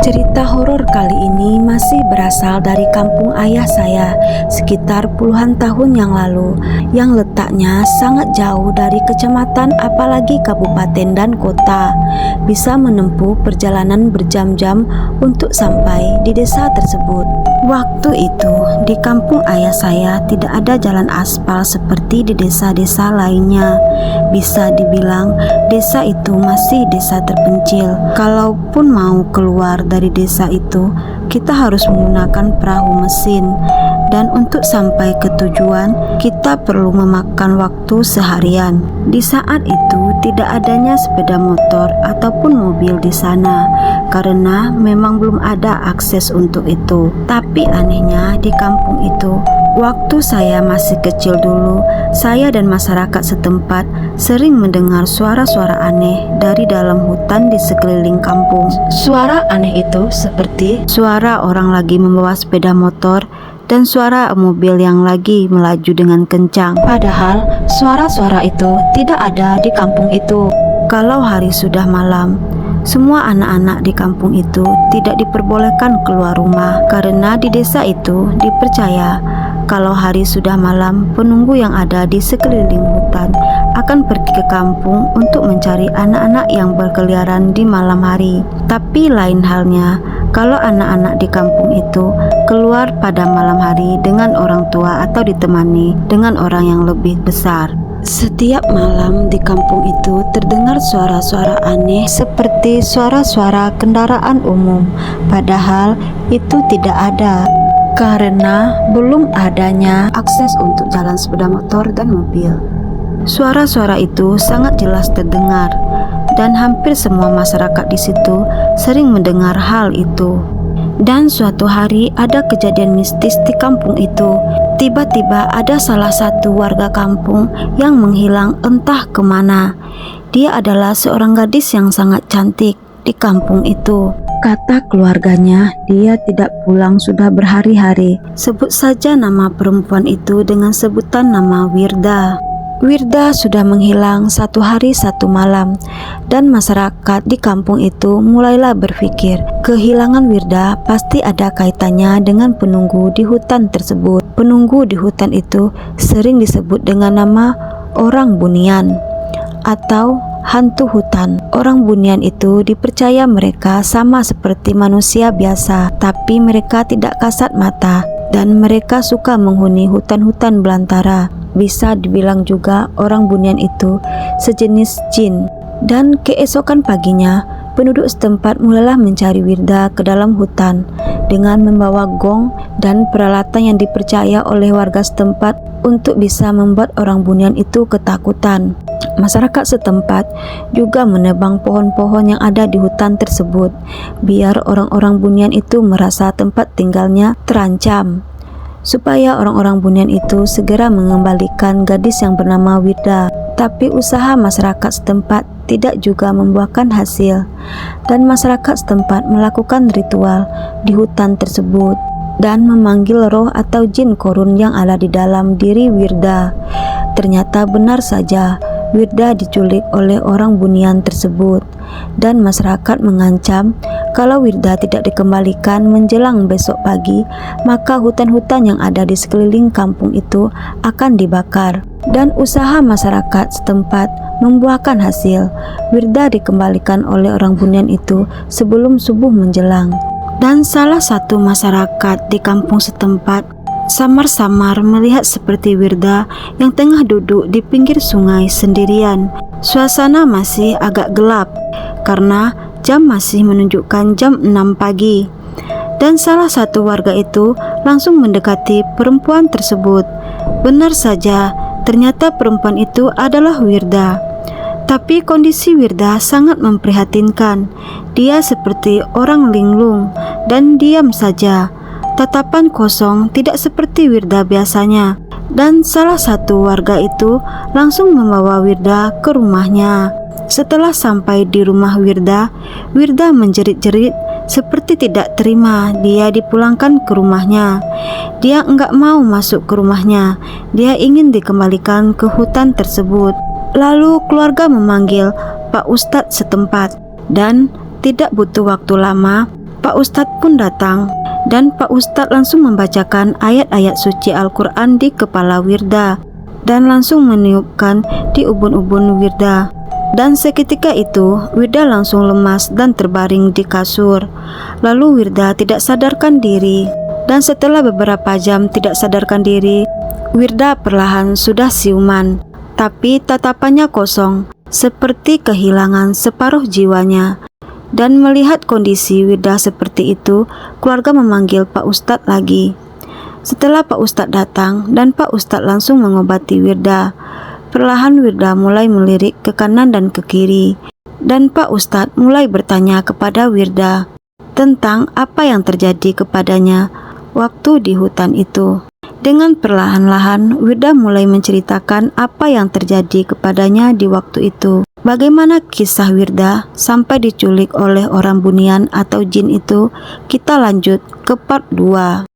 Cerita horor kali ini masih berasal dari kampung ayah saya sekitar puluhan tahun yang lalu, yang letaknya sangat jauh dari kecamatan apalagi kabupaten dan kota. Bisa menempuh perjalanan berjam-jam untuk sampai di desa tersebut. Waktu itu di kampung ayah saya tidak ada jalan aspal seperti di desa-desa lainnya. Bisa dibilang desa itu masih desa terpencil. Kalaupun mau keluar dari desa itu, kita harus menggunakan perahu mesin. Dan untuk sampai ke tujuan, kita perlu memakan waktu seharian. Di saat itu tidak adanya sepeda motor ataupun mobil di sana, karena memang belum ada akses untuk itu. Tapi anehnya di kampung itu, waktu saya masih kecil dulu, saya dan masyarakat setempat sering mendengar suara-suara aneh dari dalam hutan di sekeliling kampung. Suara aneh itu seperti suara orang lagi membawa sepeda motor dan suara mobil yang lagi melaju dengan kencang. Padahal suara-suara itu tidak ada di kampung itu. Kalau hari sudah malam, semua anak-anak di kampung itu tidak diperbolehkan keluar rumah, karena di desa itu dipercaya kalau hari sudah malam, penunggu yang ada di sekeliling hutan akan pergi ke kampung untuk mencari anak-anak yang berkeliaran di malam hari. Tapi lain halnya kalau anak-anak di kampung itu keluar pada malam hari dengan orang tua atau ditemani dengan orang yang lebih besar. Setiap malam di kampung itu terdengar suara-suara aneh seperti suara-suara kendaraan umum, padahal itu tidak ada, karena belum adanya akses untuk jalan sepeda motor dan mobil. Suara-suara itu sangat jelas terdengar, dan hampir semua masyarakat di situ sering mendengar hal itu. Dan suatu hari ada kejadian mistis di kampung itu. Tiba-tiba ada salah satu warga kampung yang menghilang entah kemana. Dia adalah seorang gadis yang sangat cantik di kampung itu. Kata keluarganya, dia tidak pulang sudah berhari-hari. Sebut saja nama perempuan itu dengan sebutan nama Wirda. Wirda sudah menghilang 1 hari 1 malam, dan masyarakat di kampung itu mulailah berpikir kehilangan Wirda pasti ada kaitannya dengan penunggu di hutan tersebut. Penunggu di hutan itu sering disebut dengan nama orang bunian atau hantu hutan. Orang bunian itu dipercaya mereka sama seperti manusia biasa, tapi mereka tidak kasat mata dan mereka suka menghuni hutan-hutan belantara. Bisa dibilang juga orang bunian itu sejenis jin. Dan keesokan paginya, penduduk setempat mulailah mencari Wirda ke dalam hutan dengan membawa gong dan peralatan yang dipercaya oleh warga setempat untuk bisa membuat orang bunian itu ketakutan. Masyarakat setempat juga menebang pohon-pohon yang ada di hutan tersebut biar orang-orang bunian itu merasa tempat tinggalnya terancam, supaya orang-orang bunian itu segera mengembalikan gadis yang bernama Wirda. Tapi usaha masyarakat setempat tidak juga membuahkan hasil, dan masyarakat setempat melakukan ritual di hutan tersebut dan memanggil roh atau jin korun yang ada di dalam diri Wirda. Ternyata benar saja, Wirda diculik oleh orang bunian tersebut, dan masyarakat mengancam kalau Wirda tidak dikembalikan menjelang besok pagi, maka hutan-hutan yang ada di sekeliling kampung itu akan dibakar. Dan usaha masyarakat setempat membuahkan hasil. Wirda dikembalikan oleh orang bunian itu sebelum subuh menjelang. Dan salah satu masyarakat di kampung setempat samar-samar melihat seperti Wirda yang tengah duduk di pinggir sungai sendirian. Suasana masih agak gelap karena jam masih menunjukkan jam 6 pagi. Dan salah satu warga itu langsung mendekati perempuan tersebut. Benar saja, ternyata perempuan itu adalah Wirda. Tapi kondisi Wirda sangat memprihatinkan. Dia seperti orang linglung dan diam saja. Tatapan kosong, tidak seperti Wirda biasanya. Dan salah satu warga itu langsung membawa Wirda ke rumahnya. Setelah sampai di rumah Wirda, Wirda menjerit-jerit seperti tidak terima dia dipulangkan ke rumahnya. Dia enggak mau masuk ke rumahnya. Dia ingin dikembalikan ke hutan tersebut. Lalu keluarga memanggil Pak Ustadz setempat, dan tidak butuh waktu lama, Pak Ustadz pun datang, dan Pak Ustadz langsung membacakan ayat-ayat suci Al-Quran di kepala Wirda, dan langsung meniupkan di ubun-ubun Wirda. Dan seketika itu, Wirda langsung lemas dan terbaring di kasur. Lalu Wirda tidak sadarkan diri, dan setelah beberapa jam tidak sadarkan diri, Wirda perlahan sudah siuman, tapi tatapannya kosong, seperti kehilangan separuh jiwanya. Dan melihat kondisi Wirda seperti itu, keluarga memanggil Pak Ustadz lagi. Setelah Pak Ustadz datang dan Pak Ustadz langsung mengobati Wirda, perlahan Wirda mulai melirik ke kanan dan ke kiri. Dan Pak Ustadz mulai bertanya kepada Wirda tentang apa yang terjadi kepadanya waktu di hutan itu. Dengan perlahan-lahan Wirda mulai menceritakan apa yang terjadi kepadanya di waktu itu. Bagaimana kisah Wirda sampai diculik oleh orang bunian atau jin itu, kita lanjut ke part 2.